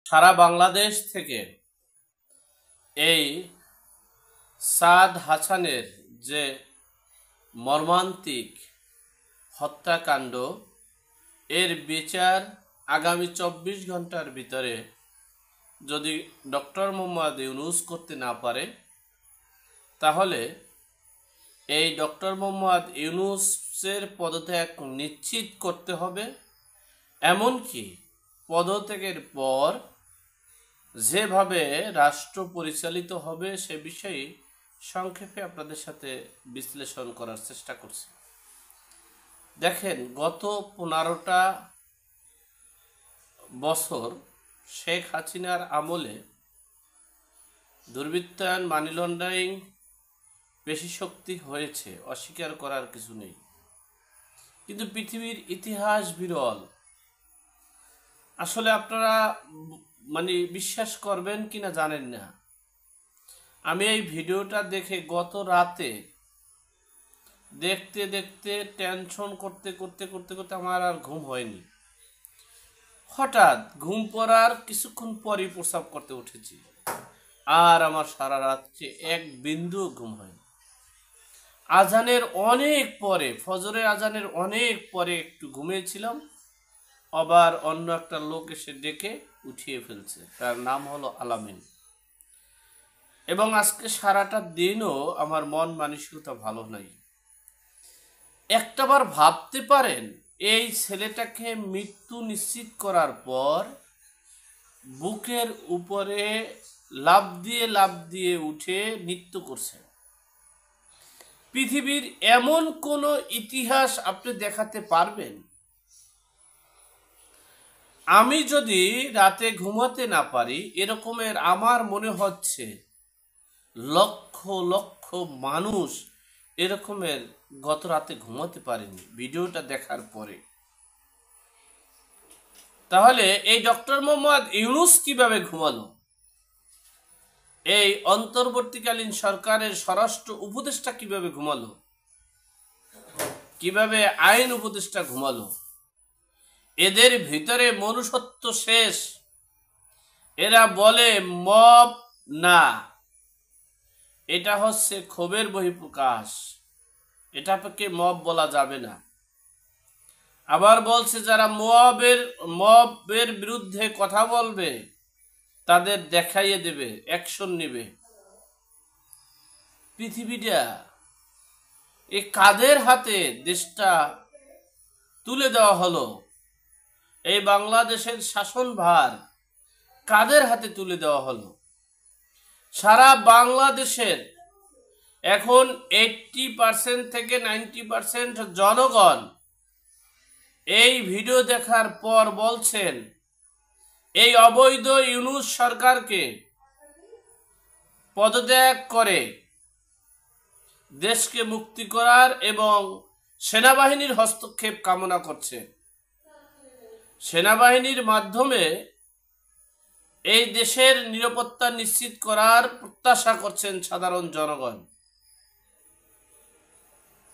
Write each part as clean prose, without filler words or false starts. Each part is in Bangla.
সারা বাংলাদেশ থেকে এই সাদ হাসানের যে মর্মান্তিক হত্যাকাণ্ড এর বিচার আগামী 24 ঘন্টার ভিতরে যদি ডক্টর মোহাম্মদ ইউনূস করতে না পারে, তাহলে এই ডক্টর মোহাম্মদ ইউনূসের পদত্যাগ নিশ্চিত করতে হবে। এমনকি পদত্যাগের পর যেভাবে রাষ্ট্র পরিচালিত হবে সে বিষয়ে সংক্ষেপে আপনাদের সাথে বিশ্লেষণ করার চেষ্টা করছি। দেখেন, গত 15টা বছর শেখ হাসিনার আমলে দুর্বৃত্তায়ন, মানি লন্ডারিং বেশি শক্তি হয়েছে, অস্বীকার করার কিছু নেই। কিন্তু পৃথিবীর ইতিহাস বিরল। আসলে আপনারা বিশ্বাস করবেন কিনা জানেন না। আমি এই ভিডিওটা দেখে গত রাতে দেখতে দেখতে টেনশন করতে করতে করতে করতে আমার আর ঘুম হয়নি। হঠাৎ ঘুম পড়ার কিছুক্ষণ পরই প্রস্রাব করতে উঠেছি, আর আমার সারা রাত্রে এক বিন্দু ঘুম হয়নি। আজানের অনেক পরে, ফজরের আজানের অনেক পরে একটু ঘুমিয়েছিলাম, আবার অন্য একটা লোক এসে ডেকে উঠিয়ে ফেলছে। তার নাম হলো আলামিন। এবং আজকে সারাটা দিনও আমার মন মানসিকতা ভালো নাই। একটাবার ভাবতে পারেন, এই ছেলেটাকে মৃত্যু নিশ্চিত করার পর বুকের উপরে লাফ দিয়ে উঠে নৃত্য করছে। পৃথিবীর এমন কোনো ইতিহাস আপনি দেখাতে পারবেন? আমি যদি রাতে ঘুমাতে না পারি, এরকমের আমার মনে হচ্ছে লক্ষ লক্ষ মানুষ এরকমের গত রাতে ঘুমাতে পারেনি ভিডিওটা দেখার পরে। তাহলে এই ডক্টর মোহাম্মদ ইউনূস কিভাবে ঘুমালো? এই অন্তর্বর্তীকালীন সরকারের স্বরাষ্ট্র উপদেষ্টা কিভাবে ঘুমালো? কিভাবে আইন উপদেষ্টা ঘুমালো? এদের ভিতরে মনুষ্যত্ব শেষ। এরা বলে মব না, এটা হচ্ছে ক্ষোভের বহিঃপ্রকাশ, এটাকে মব বলা যাবে না। আবার বলছে যারা মবের বিরুদ্ধে কথা বলবে তাদের দেখাইয়ে দেবে, অ্যাকশন নেবে। পৃথিবীটা এ কাদের হাতে দেশটা তুলে দেওয়া হলো? এই বাংলাদেশের শাসনভার কাদের হাতে তুলে দেওয়া হলো? সারা বাংলাদেশের এখন 80% থেকে 90% জনগণ এই ভিডিও দেখার পর বলছেন এই অবৈধ ইউনূস সরকারকে পদত্যাগ করে দেশকে মুক্তি করার এবং সেনাবাহিনীর হস্তক্ষেপ কামনা করছে। সেনাবাহিনীর মাধ্যমে এই দেশের নিরাপত্তা নিশ্চিত করার প্রত্যাশা করছেন সাধারণ জনগণ।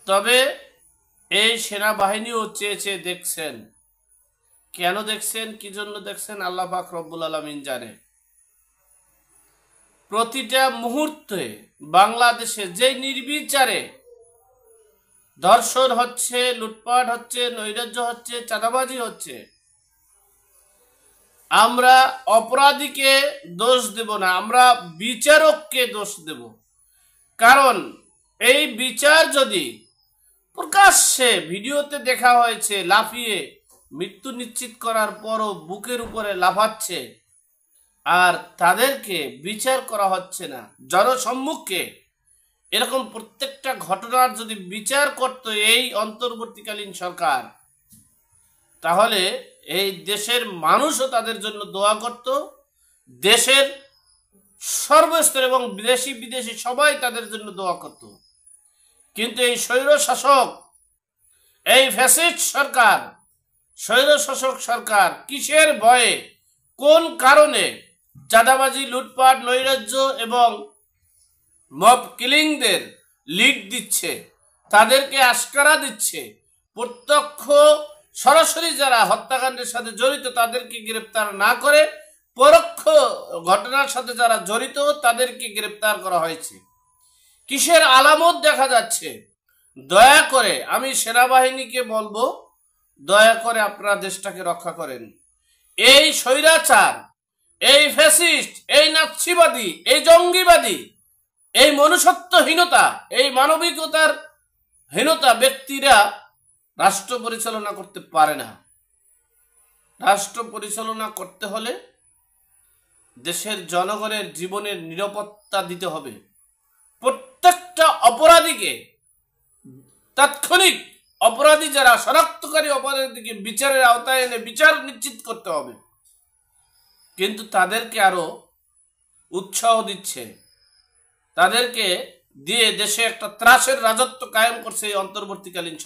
তবে এই সেনাবাহিনীও চেয়ে দেখছেন। কেন দেখছেন, কি জন্য দেখছেন, আল্লাহ পাক রব্বুল আলামিন জানে। প্রতিটা মুহূর্তে বাংলাদেশে যে নির্বিচারে ধর্ষণ হচ্ছে, লুটপাট হচ্ছে, নৈরাজ্য হচ্ছে, চাঁদাবাজি হচ্ছে, আমরা অপরাধীকে দোষ দেব না, আমরা বিচারককে দোষ দেব। কারণ এই বিচার যদি প্রকাশ্যে ভিডিওতে দেখা হয়েছে লাফিয়ে মৃত্যু নিশ্চিত করার পরও বুকের উপরে লাফাচ্ছে, আর তাদেরকে বিচার করা হচ্ছে না জনসম্মুখে, এরকম প্রত্যেকটা ঘটনার যদি বিচার করত এই অন্তর্বর্তীকালীন সরকার, তাহলে এই দেশের মানুষও তাদের জন্য দোয়া করত। দেশের সর্বস্তর এবং দেশি বিদেশি সবাই তাদের জন্য দোয়া করত। কিন্তু এই স্বৈরশাসক, এই ফ্যাসিস্ট সরকার, স্বৈরশাসক সরকার কিসের ভয়ে, কোন কারণে চাঁদাবাজি, লুটপাট, নৈরাজ্য এবং মব কিলিংদের লিড দিচ্ছে, তাদেরকে আশকারা দিচ্ছে। প্রত্যক্ষ সরাসরি যারা হত্যাকাণ্ডের সাথে জড়িত তাদেরকে গ্রেফতার না করে পরোক্ষ ঘটনার সাথে যারা জড়িত তাদেরকে গ্রেপ্তার করা হয়েছে। কিসের আলামত দেখা যাচ্ছে? দয়া করে আমি সেনাবাহিনীকে বলবো, দয়া করে আপনারা দেশটাকে রক্ষা করেন। এই স্বৈরাচার, এই ফ্যাসিস্ট, এই নাৎসিবাদী, এই জঙ্গিবাদী, এই মনুষ্যত্বহীনতা, এই মানবিকতার হীনতা ব্যক্তিরা রাষ্ট্র পরিচালনা করতে পারে না। রাষ্ট্র পরিচালনা করতে হলে দেশের জনগণের জীবনের নিরাপত্তা দিতে হবে। প্রত্যেকটা অপরাধীকে তাৎক্ষণিক, অপরাধী যারা শনাক্তকারী অপরাধীকে বিচারের আওতায় এনে বিচার নিশ্চিত করতে হবে। কিন্তু তাদেরকে আরো উৎসাহ দিচ্ছে, তাদেরকে দিয়ে দেশে একটা ত্রাসের রাজত্ব কায়েম করছে এই অন্তর্বর্তীকালীন